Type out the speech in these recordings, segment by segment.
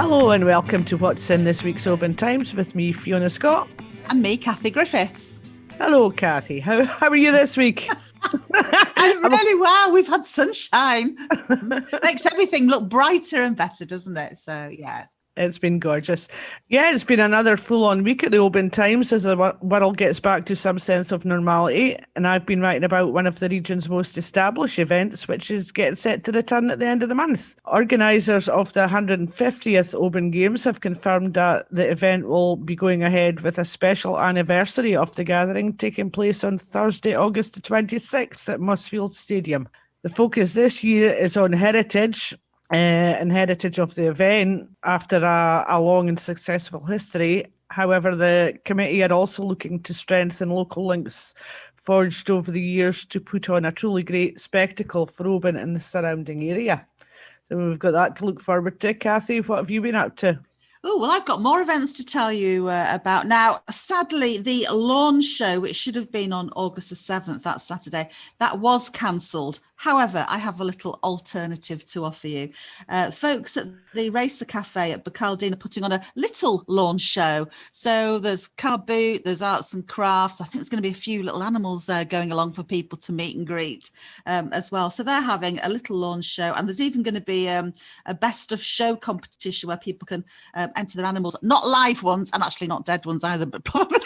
Hello and welcome to What's in this week's Oban Times with me, Fiona Scott. And me, Kathie Griffiths. Hello, Kathie. How are you this week? I'm really well. We've had sunshine. Makes everything look brighter and better, doesn't it? So, yes. It's been gorgeous. Yeah, it's been another full-on week at the Oban Times as the world gets back to some sense of normality. And I've been writing about one of the region's most established events, which is getting set to return at the end of the month. Organisers of the 150th Oban Games have confirmed that the event will be going ahead with a special anniversary of the gathering taking place on Thursday, August the 26th at Musfield Stadium. The focus this year is on heritage and heritage of the event after a long and successful history. However, the committee are also looking to strengthen local links forged over the years to put on a truly great spectacle for Oban and the surrounding area. So we've got that to look forward to. Kathie, what have you been up to? Oh, well, I've got more events to tell you about. Now, sadly, the Lorn Show, which should have been on August the 7th, that Saturday, that was cancelled. However, I have a little alternative to offer you. Folks at the Racer Cafe at Barcaldine are putting on a Little Lorn Show. So there's car boot, there's arts and crafts. I think there's going to be a few little animals going along for people to meet and greet as well. So they're having a Little Lorn Show. And there's even going to be a best of show competition where people can enter their animals, not live ones and actually not dead ones either, but probably...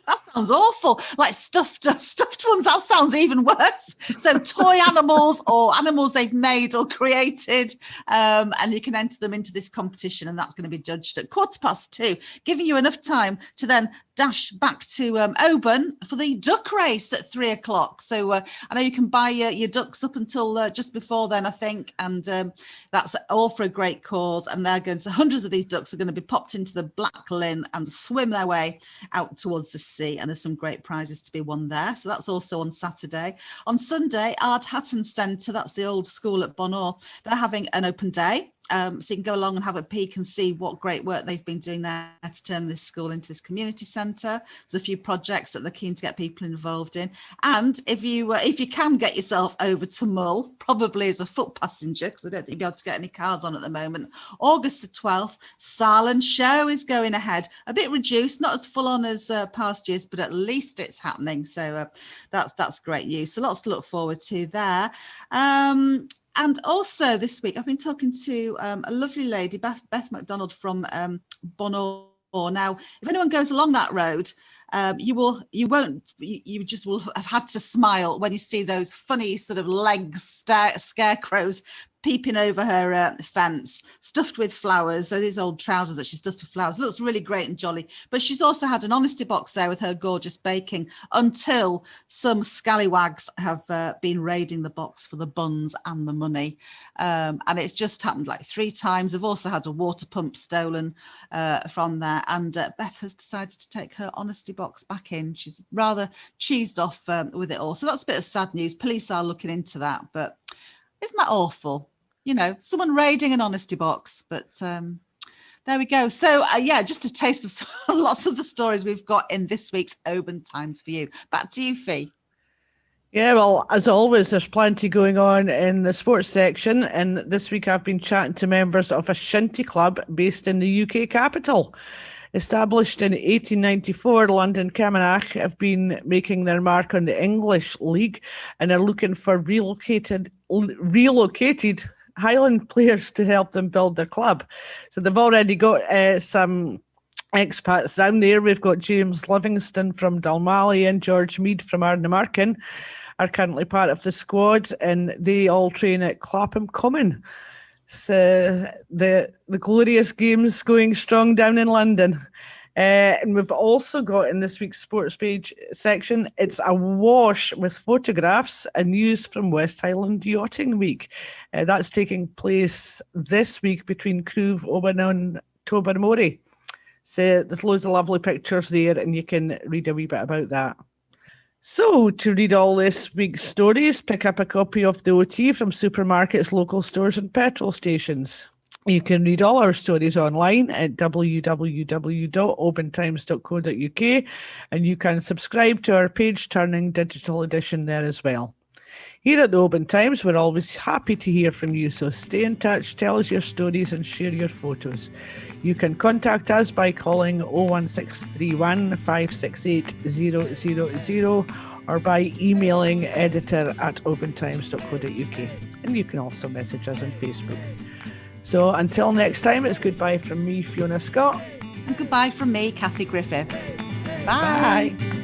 That sounds awful. Like stuffed ones, that sounds even worse. So toy animals or animals they've made or created, and you can enter them into this competition, and that's going to be judged at 2:15, giving you enough time to then dash back to Oban for the duck race at 3:00. So I know you can buy your ducks up until just before then, I think, and that's all for a great cause. And they're going to, hundreds of these ducks are going to be popped into the Black Lynn and swim their way out towards the sea, and there's some great prizes to be won there. So that's also on Saturday. On Sunday, Ardchattan Centre, that's the old school at Bonawe, they're having an open day. So you can go along and have a peek and see what great work they've been doing there to turn this school into this community centre. There's a few projects that they're keen to get people involved in. And if you can get yourself over to Mull, probably as a foot passenger, because I don't think you'll be able to get any cars on at the moment, August the 12th, Silent Show is going ahead. A bit reduced, not as full on as past years, but at least it's happening. So that's great news. So lots to look forward to there. And also this week, I've been talking to a lovely lady, Beth McDonald from Bonawe. Now, if anyone goes along that road, you just will have had to smile when you see those funny sort of legs scarecrows peeping over her fence, stuffed with flowers. So these old trousers that she's stuffed with flowers. Looks really great and jolly. But she's also had an honesty box there with her gorgeous baking until some scallywags have been raiding the box for the buns and the money. And it's just happened like 3 times. They've also had a water pump stolen from there. And Beth has decided to take her honesty box back in. She's rather cheesed off with it all. So that's a bit of sad news. Police are looking into that, but isn't that awful? You know, someone raiding an honesty box, but there we go. So, just a taste of lots of the stories we've got in this week's Oban Times for you. Back to you, Fee. Yeah, well, as always, there's plenty going on in the sports section. And this week I've been chatting to members of a shinty club based in the UK capital. Established in 1894, London Camanachd have been making their mark on the English League and are looking for relocated Highland players to help them build their club. So they've already got some expats down there. We've got James Livingston from Dalmally and George Mead from Ardnamurchan are currently part of the squad, and they all train at Clapham Common. So the glorious games going strong down in London. And we've also got in this week's sports page section, it's awash with photographs and news from West Highland Yachting Week. That's taking place this week between Cruve, Oban and Tobermory. So there's loads of lovely pictures there and you can read a wee bit about that. So, to read all this week's stories, pick up a copy of the OT from supermarkets, local stores and petrol stations. You can read all our stories online at www.obantimes.co.uk, and you can subscribe to our page-turning digital edition there as well. Here at the Oban Times, we're always happy to hear from you, so stay in touch, tell us your stories and share your photos. You can contact us by calling 01631 568 000 or by emailing editor@obantimes.co.uk. And you can also message us on Facebook. So until next time, it's goodbye from me, Fiona Scott. And goodbye from me, Kathie Griffiths. Bye. Bye.